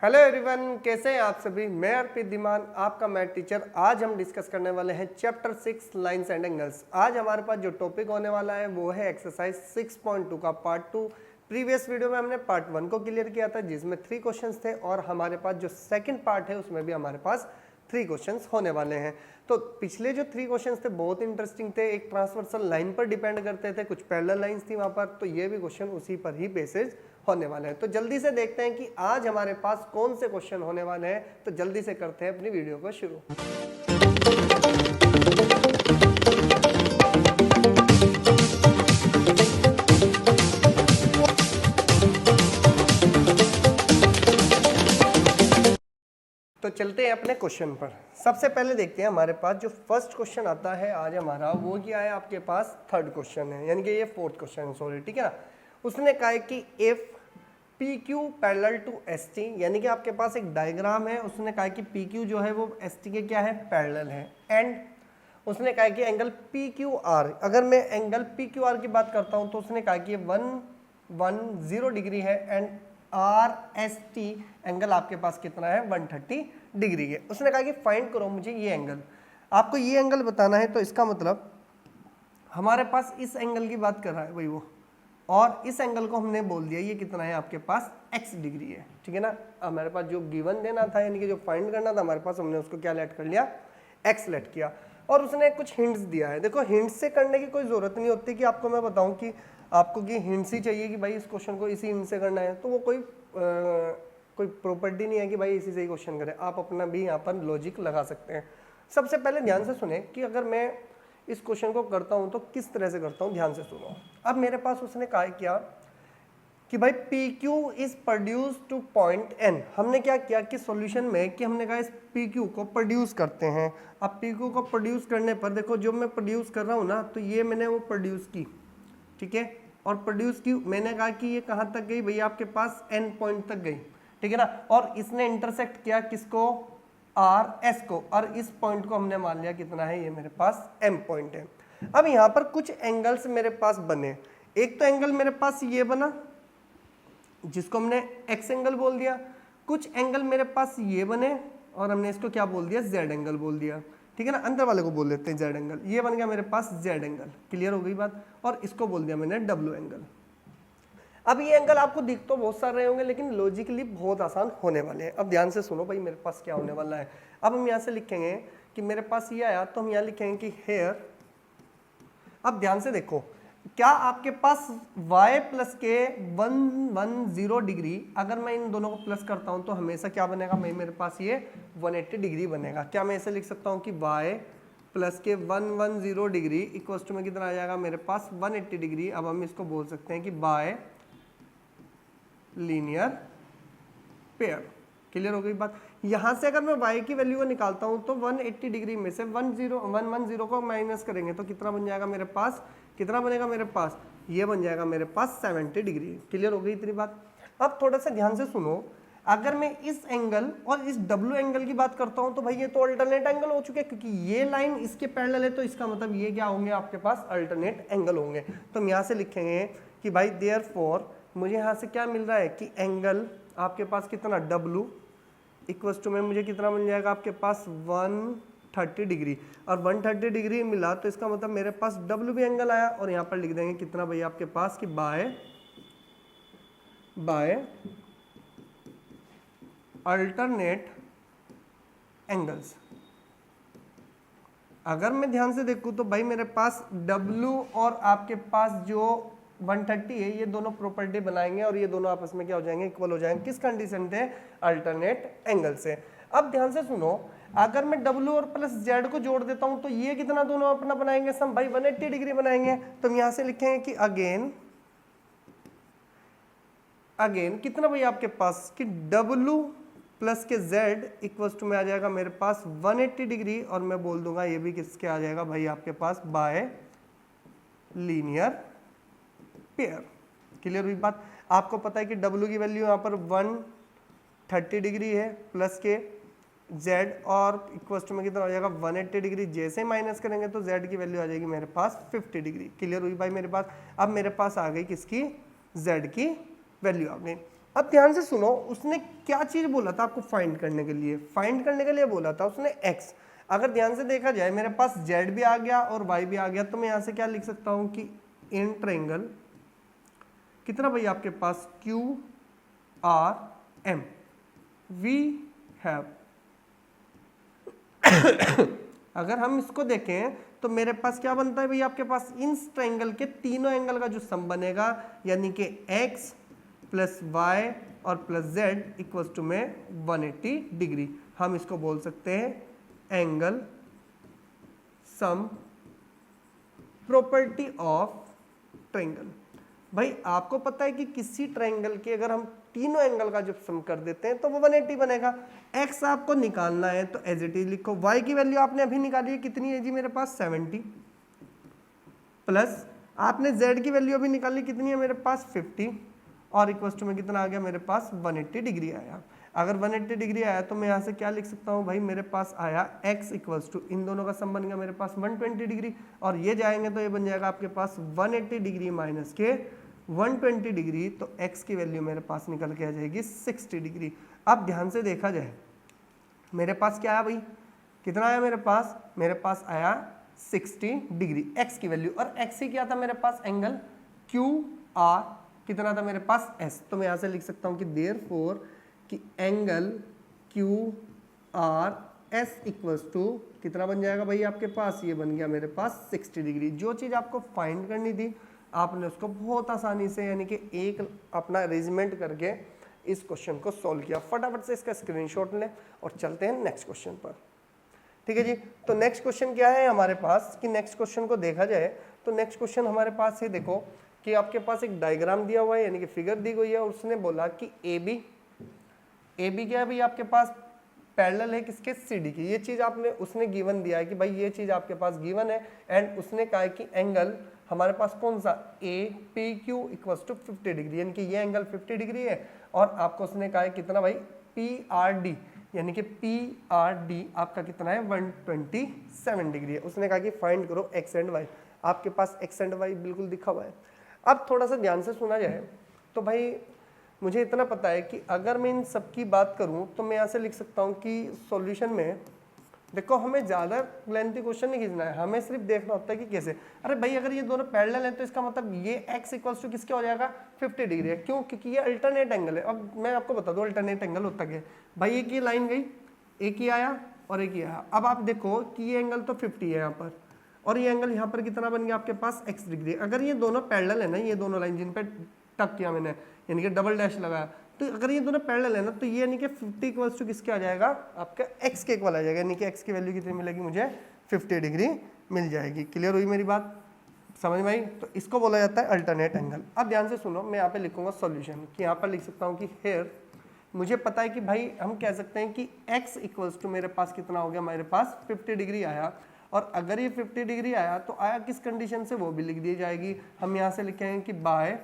Hello everyone, कैसे हैं आप सभी। मैं अर्पित धीमान, आपका मैथ टीचर। आज हम डिस्कस करने वाले हैं चैप्टर 6 लाइंस एंड एंगल्स। आज हमारे पास जो टॉपिक होने वाला है वो है एक्सरसाइज 6.2 का पार्ट 2। प्रीवियस वीडियो में हमने पार्ट 1 को क्लियर किया था जिसमें 3 क्वेश्चंस थे और हमारे पास जो सेकंड पार्ट है उसमें भी हमारे पास 3 क्वेश्चंस होने वाले हैं। तो पिछले जो 3 क्वेश्चंस थे बहुत इंटरेस्टिंग थे, एक ट्रांसवर्सल लाइन पर डिपेंड करते थे, कुछ पैरेलल लाइंस थी वहां पर, तो ये भी क्वेश्चन उसी पर ही बेसिस होने वाले हैं। तो जल्दी से देखते हैं कि आज हमारे पास कौन से क्वेश्चन होने वाले हैं। तो जल्दी से करते हैं अपनी वीडियो को शुरू। तो चलते हैं अपने क्वेश्चन पर। सबसे पहले देखते हैं हमारे पास जो फर्स्ट क्वेश्चन आता है आज हमारा, वो क्या है आपके पास, थर्ड क्वेश्चन है, यानी कि ये फोर्थ क्वेश्चन है, सॉरी, ठीक है ना। उसने कहा है कि if PQ parallel to ST, यानी कि आपके पास एक डायग्राम है, उसने कहा कि PQ जो है वो ST के क्या है, पैरेलल है। एंड उसने कहा कि एंगल PQR, अगर मैं एंगल PQR की बात करता हूं तो उसने कहा कि 110 डिग्री है एंड RST एंगल आपके पास कितना है, 130 डिग्री है। उसने कहा कि फाइंड करो मुझे ये एंगल, आपको ये एंगल बताना है। तो इसका मतलब हमारे पास इस एंगल की बात कर रहा है भाई वो, और इस एंगल को हमने बोल दिया ये कितना है आपके पास, x डिग्री है, ठीक है ना। हमारे पास जो गिवन देना था यानी कि जो फाइंड करना था हमारे पास, हमने उसको क्या लेट कर लिया, x लेट किया। और उसने कुछ हिंट्स दिया है। देखो हिंट्स से करने की कोई जरूरत नहीं होती कि आपको मैं बताऊं कि आपको कि हिंट्स ही चाहिए कि भाई इस क्वेश्चन को इसी हिंट से करना है, तो वो कोई प्रॉपर्टी नहीं है कि भाई इसी से ही क्वेश्चन करें। आप अपना भी यहाँ पर लॉजिक लगा सकते हैं। सबसे पहले ध्यान से सुने कि अगर मैं इस क्वेश्चन को करता हूं तो किस तरह से करता हूं, ध्यान से सुनो। अब मेरे पास उसने कहा क्या कि भाई PQ is produce two point N। हमने क्या किया कि सॉल्यूशन में कि हमने कहा इस PQ को प्रोड्यूस करते हैं। अब PQ को प्रोड्यूस करने पर देखो जो मैं प्रोड्यूस कर रहा हूं ना, तो ये मैंने वो प्रोड्यूस की, ठीक है, और प्रोड्यूस की मैंने कहा कि ये कहां तक गई भैया, आपके पास N पॉइंट तक गई, ठीक है ना। और इसने इंटरसेक्ट किया किसको, RS को, और इस पॉइंट को हमने मान लिया कितना है, ये मेरे पास M पॉइंट है। अब यहाँ पर कुछ एंगल्स मेरे पास बने। एक तो एंगल मेरे पास ये बना जिसको हमने X एंगल बोल दिया, कुछ एंगल मेरे पास ये बने और हमने इसको क्या बोल दिया, Z एंगल बोल दिया, ठीक है ना। अंदर वाले को बोल देते हैं Z एंगल। ये बन गया मेरे पास Z एंगल, क्लियर हो गई बात। और इसको बोल दिया मैंने W एंगल। अब ये एंगल आपको दिख तो बहुत सारे होंगे लेकिन लॉजिकली बहुत आसान होने वाले हैं। अब ध्यान से सुनो भाई मेरे पास क्या होने वाला है। अब हम यहाँ से लिखेंगे कि मेरे पास ये आया, तो हम यहाँ लिखेंगे कि हेयर। अब ध्यान से देखो, क्या आपके पास y प्लस के 110 डिग्री, अगर मैं इन दोनों को प्लस करता हूं तो हमेशा क्या बनेगा, मेरे पास ये 180 डिग्री बनेगा। क्या मैं ऐसे लिख सकता हूं कि y प्लस के 110 डिग्री इक्वल्स टू में कितना आ जाएगा मेरे पास, 180 डिग्री। अब हम इसको बोल सकते हैं कि बाय लीनियर पेयर, क्लियर हो गई बात। यहां से अगर मैं y की वैल्यू को निकालता हूं तो 180 डिग्री में से 110 को माइनस करेंगे तो कितना बन जाएगा मेरे पास, कितना बनेगा मेरे पास, ये बन जाएगा मेरे पास 70 डिग्री, क्लियर हो गई इतनी बात। अब थोड़ा सा ध्यान से सुनो, अगर मैं इस एंगल और इस W एंगल की बात करता हूं तो भाई ये तो अल्टरनेट एंगल हो चुके हैं, क्योंकि ये लाइन इसके पैरेलल है, तो इसका मतलब ये क्या होंगे आपके पास, अल्टरनेट एंगल होंगे। तो हम यहाँ से लिखेंगे कि भाई देयरफॉर मुझे यहाँ से क्या मिल रहा है कि एंगल आपके पास कितना, W इक्वल्स टू में मुझे कितना बन जाएगा आपके पास 130 डिग्री। और 130 डिग्री मिला तो इसका मतलब मेरे पास W भी एंगल आया, और यहाँ पर लिख देंगे कितना भैया आपके पास कि बाय अल्टरनेट एंगल्स। अगर मैं ध्यान से देखूं तो भाई मेरे पास W और आपके पास जो 130 है, ये दोनों प्रॉपर्टी बनाएंगे और ये दोनों आपस में क्या हो जाएंगे, इक्वल हो जाएंगे। किस कंडीशन से, अल्टरनेट एंगल से। अब ध्यान से सुनो, अगर मैं W और प्लस Z को जोड़ देता हूं तो ये कितना दोनों अपना बनाएंगे सम, भाई 180 डिग्री बनाएंगे। तो हम यहां से लिखेंगे कि अगेन कितना भाई आपके पास कि W प्लस के Z इक्वल्स टू में आ जाएगा मेरे पास 180 डिग्री, और मैं बोल दूंगा ये भी किसके आ जाएगा भाई आपके पास, बाय लीनियर पेयर, क्लियर हुई बात। आपको पता है कि W की वैल्यू यहाँ पर 130 डिग्री है, प्लस के Z और इक्वल्स टू में कितना हो जाएगा 180 डिग्री। जैसे माइनस करेंगे तो Z की वैल्यू आ जाएगी मेरे पास 50 डिग्री, क्लियर हुई भाई मेरे पास। अब मेरे पास आ गई किसकी, Z की वैल्यू आ गई। अब ध्यान से सुनो, उसने क्या चीज बोला था आपको फाइंड करने के लिए? फाइंड करने के लिए बोला था उसने एक्स। अगर ध्यान से देखा जाए मेरे पास जेड भी आ गया और वाई भी आ गया, तो मैं यहां से क्या लिख सकता हूं कि इन ट्रायंगल कितना भाई आपके पास Q R M V have अगर हम इसको देखें तो मेरे पास क्या बनता है भाई आपके पास इन ट्रायंगल के तीनों एंगल का जो सम बनेगा, यानी कि x प्लस वाई और प्लस जेड इक्वल टू में 180 डिग्री। हम इसको बोल सकते हैं angle sum property of triangle. भाई आपको पता है कि किसी ट्रायंगल के अगर हम तीनों एंगल का जब सम कर देते हैं तो वो 180 बनेगा। x आपको निकालना है तो एज इट इज लिखो, y की वैल्यू आपने अभी निकाली है, कितनी है जी मेरे पास 70, प्लस आपने z की वैल्यू अभी निकाली, कितनी है मेरे पास 50, और इक्वल टू में कितना आ गया मेरे पास 180 डिग्री आया। अगर 180 डिग्री आया तो मैं यहाँ से क्या लिख सकता हूँ भाई, मेरे पास आया x इक्वल्स टू इन दोनों का सम बन गया मेरे पास 120 डिग्री, और ये जाएंगे तो ये बन जाएगा आपके पास 180 डिग्री माइनस के 120 डिग्री, तो x की वैल्यू मेरे पास निकल के आ जाएगी 60 डिग्री। अब ध्यान से देखा जाए मेरे पास क्या आया भाई, कितना आया मेरे पास आया 60 डिग्री x की वैल्यू, और x ही क्या था मेरे पास एंगल क्यू आर, कितना था मेरे पास s। तो मैं यहाँ से लिख सकता हूँ कि देयरफॉर कि angle Q R S equals to कितना बन जाएगा भाई आपके पास, ये बन गया मेरे पास 60 डिग्री। जो चीज़ आपको फाइंड करनी थी आपने उसको बहुत आसानी से यानी कि एक अपना अरेंजमेंट करके इस क्वेश्चन को सॉल्व किया। फटाफट से इसका स्क्रीनशॉट लें और चलते हैं नेक्स्ट क्वेश्चन पर। ठीक है जी, तो नेक्स्ट क्वेश्चन क्या है हमारे पास, कि नेक्स्ट क्वेश्चन को देखा जाए तो नेक्स्ट क्वेश्चन हमारे पास है, देखो कि आपके पास एक डायग्राम दिया हुआ है यानी कि फिगर दी गई है, और उसने बोला कि ए बी क्या है भाई आपके पास पैरेलल है किसके, CD की। ये चीज आपने उसने गिवन दिया है कि भाई ये चीज आपके पास गिवन है, एंड उसने कहा है कि एंगल हमारे पास कौन सा APQ इक्वल्स टू 50 डिग्री, यानी कि ये एंगल 50 डिग्री है, और आपको उसने कहा है कितना भाई PRD, यानी कि PRD आपका कितना है 127 डिग्री है। उसने कहा कि फाइंड करो x एंड y, आपके पास x एंड y बिल्कुल दिखा हुआ है। अब थोड़ा सा ध्यान से सुना जाए तो भाई मुझे इतना पता है कि अगर मैं इन सब की बात करूं तो मैं यहाँ से लिख सकता हूँ कि सॉल्यूशन में देखो हमें ज़्यादा लेंथी क्वेश्चन नहीं खींचना है, हमें सिर्फ देखना होता है कि कैसे। अरे भाई अगर ये दोनों पैरेलल हैं तो इसका मतलब ये x इक्वल्स टू किसके हो जाएगा 50 डिग्री है, क्यों, क्योंकि ये अल्टरनेट एंगल है। अब मैं आपको बता दूं अल्टरनेट एंगल होता क्या है भाई, एक ये लाइन गई, एक ही आया और एक ही आया। अब आप देखो कि ये एंगल तो 50 है यहाँ पर, और ये एंगल यहाँ पर कितना बन गया आपके पास x डिग्री। अगर ये दोनों पैरेलल है ना, ये दोनों लाइन जिन पर टक किया मैंने यानी कि डबल डैश लगाया, तो अगर ये दोनों पैरेलल है ना तो ये यानी कि 50 इक्वल्स टू किसके आ जाएगा आपका x के इक्वल आ जाएगा, यानी कि x की वैल्यू कितनी मिलेगी मुझे 50 डिग्री मिल जाएगी। क्लियर हुई मेरी बात, समझ में आई? तो इसको बोला जाता है अल्टरनेट एंगल। अब ध्यान से सुनो, मैं यहाँ पे लिखूंगा सॉल्यूशन, कि यहाँ पर लिख सकता हूँ कि हेयर मुझे पता है कि भाई हम कह सकते हैं कि x इक्वल्स टू मेरे पास कितना हो गया, मेरे पास 50 डिग्री आया, और अगर ये 50 डिग्री आया तो आया किस कंडीशन से वो भी लिख दी जाएगी। हम यहाँ से लिखेंगे कि बाय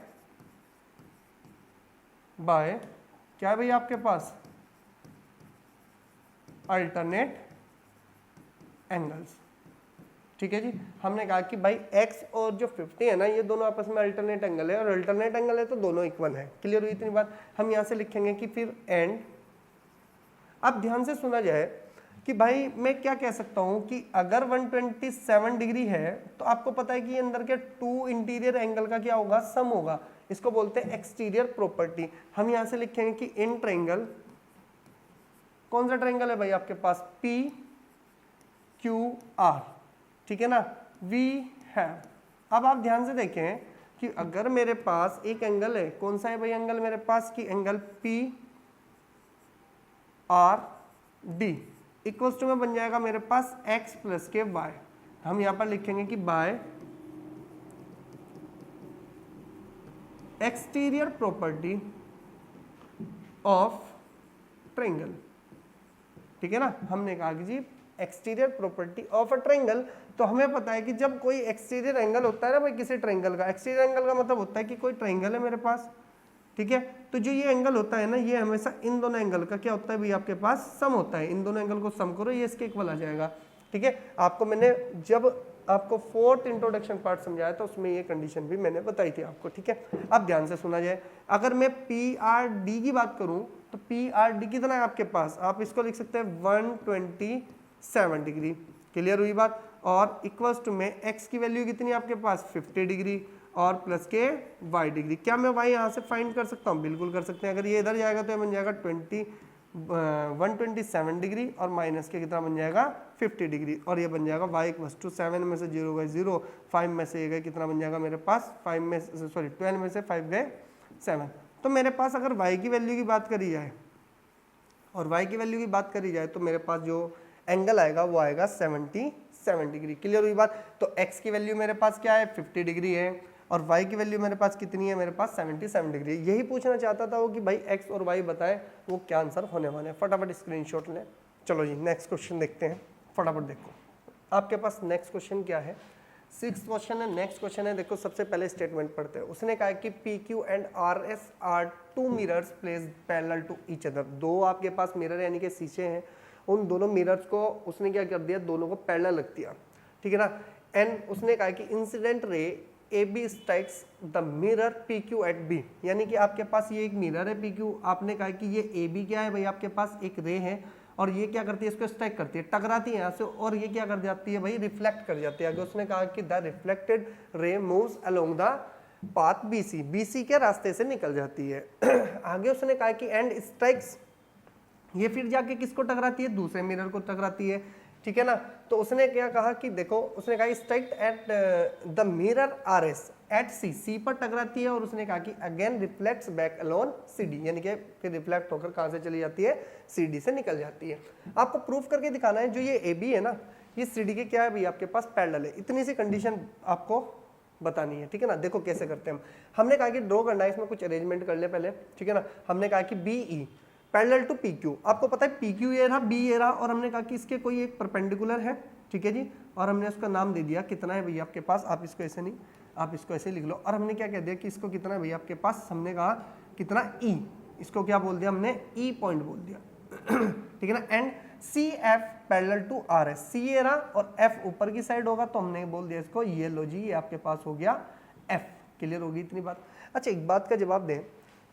क्या है भाई आपके पास अल्टरनेट एंगल्स। ठीक है जी, हमने कहा कि भाई x और जो 50 है ना ये दोनों आपस में अल्टरनेट एंगल है, और अल्टरनेट एंगल है तो दोनों इक्वल है। क्लियर हुई इतनी बात? हम यहाँ से लिखेंगे कि फिर एंड। अब ध्यान से सुना जाए कि भाई मैं क्या कह सकता हूँ कि अगर 127 डिग्री है तो आपको पता है कि अंदर के 2 इंटीरियर एंगल का क्या होगा, सम होगा। इसको बोलते हैं एक्सटीरियर प्रॉपर्टी। हम यहाँ से लिखेंगे कि इन ट्रायंगल, कौन सा ट्रायंगल है भाई आपके पास PQR, ठीक है ना, वी हैव। अब आप ध्यान से देखें कि अगर मेरे पास एक एंगल है, कौन सा है भाई एंगल मेरे पास, की एंगल PRD इक्वल्स टू में बन जाएगा मेरे पास x प्लस के y। हम यहाँ पर लिखेंगे कि by exterior property of triangle. ठीक है ना, हमने कहा कि जी exterior property of a triangle, तो हमें पता है कि जब कोई एक्सटीरियर एंगल होता है ना भाई किसी ट्रायंगल का, एक्सटीरियर एंगल का मतलब होता है कि कोई ट्रायंगल है मेरे पास, ठीक है, तो जो ये एंगल होता है ना ये हमेशा इन दोनों एंगल का क्या होता है भाई आपके पास सम होता है। इन दोनों एंगल को सम करो, ये इसके इक्वल आ जाएगा। ठीक है, आपको मैंने जब आपको फोर्थ इंट्रोडक्शन पार्ट समझाया था, उसमें ये कंडीशन भी मैंने बताई थी आपको, ठीक है। अब ध्यान से सुना जाए, अगर मैं PRD की बात करूं तो PRD कितना है आपके पास, आप इसको लिख सकते हैं 127 डिग्री, क्लियर हुई बात। और इक्वल्स टू में x की वैल्यू कितनी है आपके पास 50 डिग्री और प्लस के y डिग्री। क्या मैं y यहाँ से फाइंड कर सकता हूँ, बिल्कुल कर सकते हैं। अगर ये इधर जाएगा तो ये बन जाएगा 127 डिग्री और माइनस के कितना बन जाएगा 50 डिग्री, और ये बन जाएगा y इक्वल्स टू 7 में से 0 गए 0, 5 में से ये गए कितना बन जाएगा मेरे पास 5 में सॉरी 12 में से 5 गए 7। तो मेरे पास अगर y की वैल्यू की बात करी जाए और y की वैल्यू की बात करी जाए तो मेरे पास जो एंगल आएगा वो आएगा 77 डिग्री, क्लियर हुई बात। तो x की वैल्यू मेरे पास क्या है 50 डिग्री है और y की वैल्यू मेरे पास कितनी है, मेरे पास 77 डिग्री। यही पूछना चाहता था वो कि भाई x और y बताएं वो क्या आंसर होने वाले हैं। फटाफट स्क्रीनशॉट लें। चलो जी नेक्स्ट क्वेश्चन देखते हैं, फटाफट देखो आपके पास नेक्स्ट क्वेश्चन क्या है। 6th क्वेश्चन है, नेक्स्ट क्वेश्चन है। देखो सबसे पहले स्टेटमेंट पढ़ते हैं। उसने कहा कि PQ and RS are two mirrors placed parallel to each other. दो आपके पास मिरर यानी कि शीशे हैं, उन दोनों मिरर्स को उसने क्या कर दिया, दोनों को पैरेलल रख दिया, ठीक है ना। एंड उसने कहा कि incident ray AB strikes the mirror PQ at B, यानी कि आपके पास ये एक मिरर है PQ, आपने कहा कि ये AB क्या है भाई, आपके पास एक रे है और ये क्या करती है, इसको स्ट्राइक करती है, टकराती है यहाँ से और ये क्या कर जाती है भाई, रिफ्लेक्ट कर जाती है आगे। उसने कहा कि the reflected ray moves along the path BC के रास्ते से निकल जाती है। आगे उसने कहा कि एंड स्ट्राइक्स, ये फिर जाके किसको टकराती है, दूसरे मिरर को टकराती है, ठीक है ना। तो उसने क्या कहा कि देखो, उसने कहा strike at the mirror RS at C पर टकराती है और उसने कहा कि again reflects back along CD, यानी कि फिर रिफ्लेक्ट होकर कहां से चली जाती है, CD से निकल जाती है। आपको प्रूफ करके दिखाना है, जो ये AB है ना, ये CD के क्या है भाई आपके पास पैरेलल है। इतनी सी कंडीशन आपको बतानी है, ठीक है ना। देखो कैसे करते हैं हमने कहा कि ड्रॉ करना है, इसमें कुछ अरेंजमेंट कर ले पहले, ठीक है ना। हमने कहा कि BE पैरेलल टू PQ, आपको पता है PQ ये रहा, B ये रहा, और हमने कहा कि इसके कोई एक परपेंडिकुलर है, ठीक है जी, और हमने उसका नाम दे दिया कितना है भैया आपके पास, आप इसको ऐसे नहीं, आप इसको ऐसे लिख लो। और हमने क्या कह दिया कि इसको कितना है भैया आपके पास, हमने कहा कितना E, इसको क्या बोल दिया हमने, E पॉइंट बोल दिया, ठीक है ना। And CF parallel to RS, C ये रहा और F ऊपर की साइड होगा, तो हमने बोल दिया इसको ये लो जी, ये आपके पास हो गया F। क्लियर होगी इतनी बात। अच्छा एक बात का जवाब दें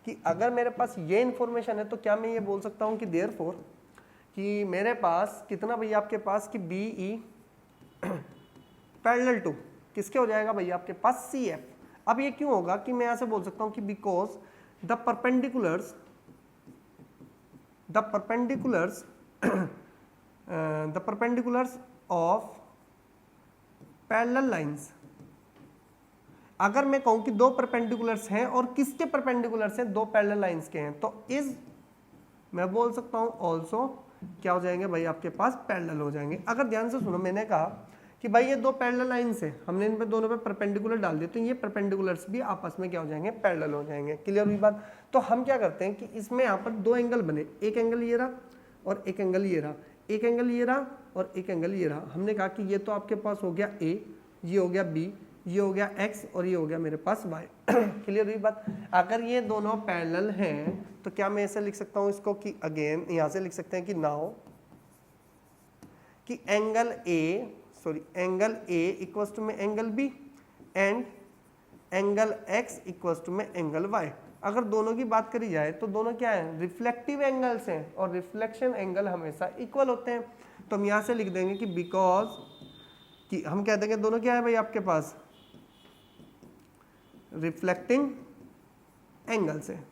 कि अगर मेरे पास ये इन्फॉर्मेशन है तो क्या मैं ये बोल सकता हूँ कि देयरफॉर कि मेरे पास कितना भैया आपके पास कि BE पैरेलल टू किसके हो जाएगा भैया आपके पास CF। अब ये क्यों होगा कि मैं यहाँ से बोल सकता हूँ कि because the perpendiculars of parallel lines, अगर मैं कहूं कि दो परपेंडिकुलर्स हैं और किसके परपेंडिकुलर्स हैं, दो पैरेलल लाइंस के हैं, तो इज मैं बोल सकता हूं ऑल्सो क्या हो जाएंगे भाई आपके पास पैरेलल हो जाएंगे। अगर ध्यान से सुनो, मैंने कहा कि भाई ये दो पैरेलल लाइंस हैं, हमने इन पे दोनों पे परपेंडिकुलर डाल दिए, तो ये परपेंडिकुलर्स भी आपस में क्या हो जाएंगे, पैरेलल हो जाएंगे। क्लियर हुई बात। तो हम क्या करते हैं कि इसमें यहाँ पर दो एंगल बने, एक एंगल ये रहा और एक एंगल ये रहा, एक एंगल ये रहा और एक एंगल ये रहा। हमने कहा कि ये तो आपके पास हो गया A, ये हो गया B, ये हो गया X और ये हो गया मेरे पास Y। क्लियर हुई बात। अगर ये दोनों पैरेलल हैं तो क्या मैं ऐसे लिख सकता हूं इसको कि अगेन यहां से लिख सकते हैं कि नाउ कि एंगल A इक्वल्स टू में angle B and angle X equals to में एंगल Y। अगर दोनों की बात करी जाए तो दोनों क्या है, रिफ्लेक्टिव एंगल्स हैं और रिफ्लेक्शन एंगल हमेशा इक्वल होते हैं। तो हम यहां से लिख देंगे कि बिकॉज कि हम कह देंगे दोनों क्या है भाई आपके पास रिफ्लेक्टिंग एंगल्स है।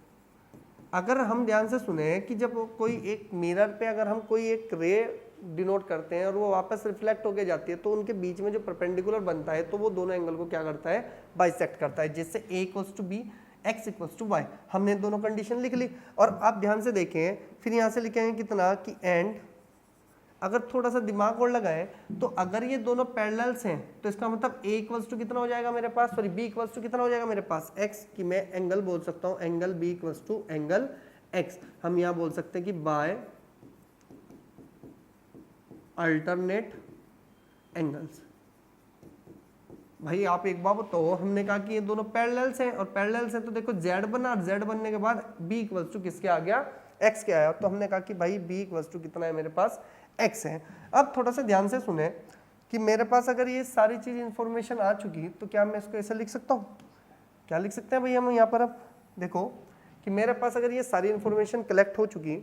अगर हम ध्यान से सुने कि जब कोई एक मिरर पे अगर हम कोई एक रे डिनोट करते हैं और वो वापस रिफ्लेक्ट होके जाती है, तो उनके बीच में जो परपेंडिकुलर बनता है तो वो दोनों एंगल को क्या करता है, बाइसेक्ट करता है, जिससे A equals to B, X equals to Y। हमने दोनों कंडीशन लिख ली और आप ध्यान से देखें, फिर यहाँ से लिखेंगे कितना कि एंड, अगर थोड़ा सा दिमाग और लगाएं तो अगर ये दोनों पैरेलल्स हैं तो इसका मतलब A इक्वल्स टू कितना हो जाएगा मेरे पास, सॉरी B इक्वल्स टू कितना हो जाएगा मेरे पास X, कि मैं एंगल बोल सकता हूँ angle B equals to angle X। हम यहाँ बोल सकते हैं कि बाय अल्टरनेट एंगल्स। भाई आप एक बात बताओ, हमने कहा कि ये दोनों पैरेलल्स हैं और पैरेलल्स हैं तो देखो Z बना, Z बनने के बाद B इक्वल्स टू किसके आ गया, X के आया। तो हमने कहा कि भाई B इक्वल्स टू कितना है मेरे पास, X है। अब थोड़ा सा ध्यान से सुने कि मेरे पास अगर ये सारी चीज़ इन्फॉर्मेशन आ चुकी तो क्या मैं इसको ऐसे लिख सकता हूँ? क्या लिख सकते हैं भाई हम यहाँ पर? अब देखो कि मेरे पास अगर ये सारी इन्फॉर्मेशन कलेक्ट हो चुकी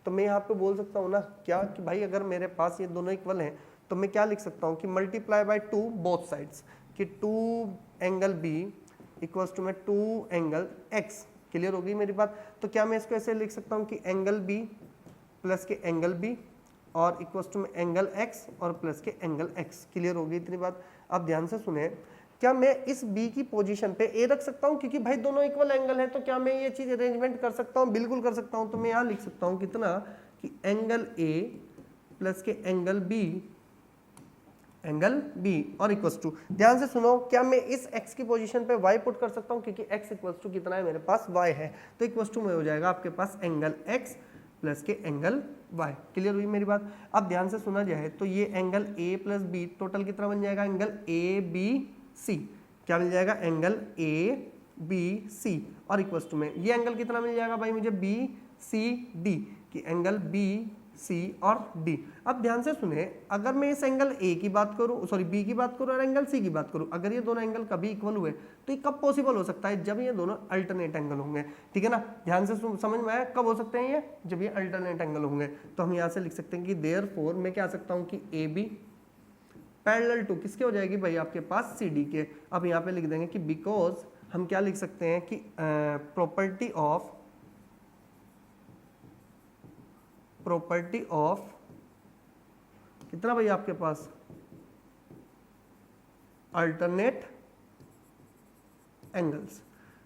तो मैं यहाँ पे बोल सकता हूँ ना क्या कि भाई अगर मेरे पास ये दोनों इक्वल हैं तो मैं क्या लिख सकता हूँ कि मल्टीप्लाई बाय 2 बोथ साइड्स, कि 2 एंगल बी इक्वल्स टू में 2 एंगल एक्स। क्लियर हो गई मेरी बात? तो क्या मैं इसको ऐसे लिख सकता हूँ कि एंगल बी प्लस के एंगल बी और इक्वल्स टू में एंगल एक्स और प्लस के एंगल एक्स। क्लियर हो गई इतनी बात? अब ध्यान से सुने, क्या मैं इस बी की पोजीशन पे ए रख सकता हूँ क्योंकि भाई दोनों इक्वल एंगल है, तो क्या मैं ये चीज अरेंजमेंट कर सकता हूँ? बिल्कुल कर सकता हूँ। तो मैं यहाँ लिख सकता हूँ कितना कि एंगल ए प्लस के एंगल बी और इक्वल्स टू, ध्यान से सुनो, क्या मैं इस x की पोजीशन पे y पुट कर सकता हूँ क्योंकि x इक्वल्स टू कितना है मेरे पास y है, तो इक्वल्स टू में हो जाएगा आपके पास एंगल x प्लस के एंगल y। क्लियर हुई मेरी बात? अब ध्यान से सुना जाए तो ये angle a plus B total कितना बन जाएगा? Angle ABC। क्या मिल जाएगा? एंगल ABC और इक्वल्स टू में ये एंगल कितना मिल जाएगा भाई मुझे? BCD, कि एंगल BC और D। अब ध्यान से सुने, अगर मैं इस एंगल A की बात करूं, सॉरी B की बात करूं और एंगल C की बात करूं, अगर ये दोनों एंगल कभी इक्वल हुए तो ये कब पॉसिबल हो सकता है? जब ये दोनों अल्टरनेट एंगल होंगे। ठीक है ना? ध्यान से समझ में आया? कब हो सकते हैं ये? जब ये अल्टरनेट एंगल होंगे। तो हम यहाँ से लिख सकते हैं कि देयरफॉर मैं क्या सकता हूँ कि AB पैरेलल टू किसके हो जाएगी भाई? आपके पास CD के। अब यहाँ पे लिख देंगे कि बिकॉज हम क्या लिख सकते हैं कि प्रॉपर्टी ऑफ कितना भाई आपके पास? Alternate angles.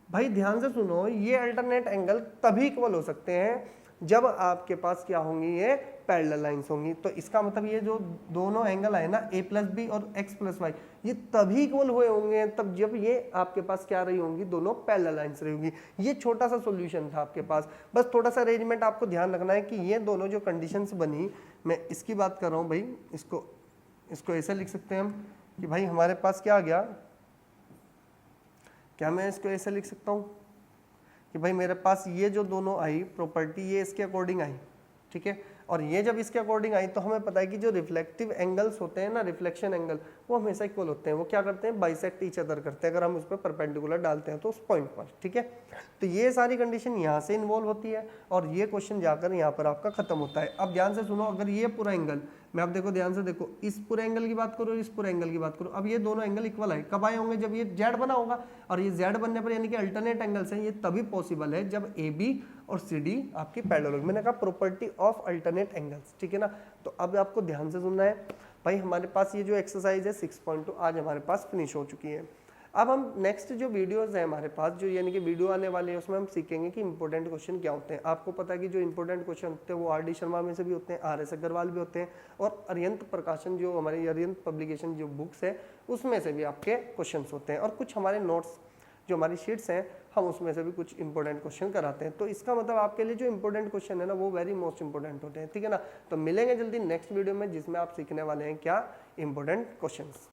भाई ध्यान से सुनो, ये अल्टरनेट एंगल तभी इक्वल हो सकते हैं जब आपके पास क्या होंगी? ये पैरेलल लाइंस होंगी। तो इसका मतलब ये जो दोनों एंगल आए ना a प्लस बी और x प्लस वाई, ये तभी इक्वल हुए होंगे तब जब ये आपके पास क्या रही होंगी? दोनों पैरेलल लाइंस रही होंगी। ये छोटा सा सॉल्यूशन था आपके पास। बस थोड़ा सा अरेंजमेंट आपको ध्यान रखना है कि ये दोनों जो कंडीशंस बनी, मैं इसकी बात कर रहा हूँ भाई, इसको ऐसे लिख सकते हैं हम कि भाई हमारे पास क्या आ गया? क्या मैं इसको ऐसे लिख सकता हूँ कि भाई मेरे पास ये जो दोनों आई प्रॉपर्टी, ये इसके अकॉर्डिंग आई, ठीक है, और ये जब इसके अकॉर्डिंग आई तो हमें पता है कि जो रिफ्लेक्टिव एंगल्स होते हैं ना, रिफ्लेक्शन एंगल, वो हमेशा इक्वल होते हैं। वो क्या करते हैं? बाइसेक्ट ईच अदर करते हैं अगर हम उस पर परपेंडिकुलर डालते हैं तो उस पॉइंट पर। ठीक है, तो ये सारी कंडीशन यहाँ से इन्वॉल्व होती है और ये क्वेश्चन जाकर यहाँ पर आपका खत्म होता है। अब ध्यान से सुनो, अगर ये पूरा एंगल, मैं अब देखो ध्यान से देखो, इस पूरे एंगल की बात करो, इस पूरे एंगल की बात करो, अब ये दोनों एंगल इक्वल आए, कब आए होंगे? जब ये जेड बना होगा। और ये जेड बनने पर यानी कि अल्टरनेट एंगल्स हैं, ये तभी पॉसिबल है जब AB और CD आपकी पैरेलल होगी। मैंने कहा प्रॉपर्टी ऑफ अल्टरनेट एंगल्स। ठीक है ना? तो अब आपको ध्यान से सुनना है भाई। हमारे पास ये जो एक्सरसाइज है 6.2 आज हमारे पास फिनिश हो चुकी है। अब हम नेक्स्ट जो वीडियोस हैं हमारे पास, जो यानी कि वीडियो आने वाले हैं, उसमें हम सीखेंगे कि इंपॉर्टेंट क्वेश्चन क्या होते हैं। आपको पता है कि जो इंपॉर्टेंट क्वेश्चन होते हैं वो RD शर्मा में से भी होते हैं, RS अग्रवाल भी होते हैं, और अरियंत प्रकाशन जो हमारी अरियंत पब्लिकेशन जो बुक्स है उसमें से भी आपके क्वेश्चन होते हैं, और कुछ हमारे नोट्स जो हमारी शीट्स हैं हम उसमें से भी कुछ इंपॉर्टेंट क्वेश्चन कराते हैं। तो इसका मतलब आपके लिए जो इंपॉर्टेंट क्वेश्चन है ना, वो वेरी मोस्ट इंपॉर्टेंट होते हैं। ठीक है ना? तो मिलेंगे जल्दी नेक्स्ट वीडियो में जिसमें आप सीखने वाले हैं क्या? Important questions.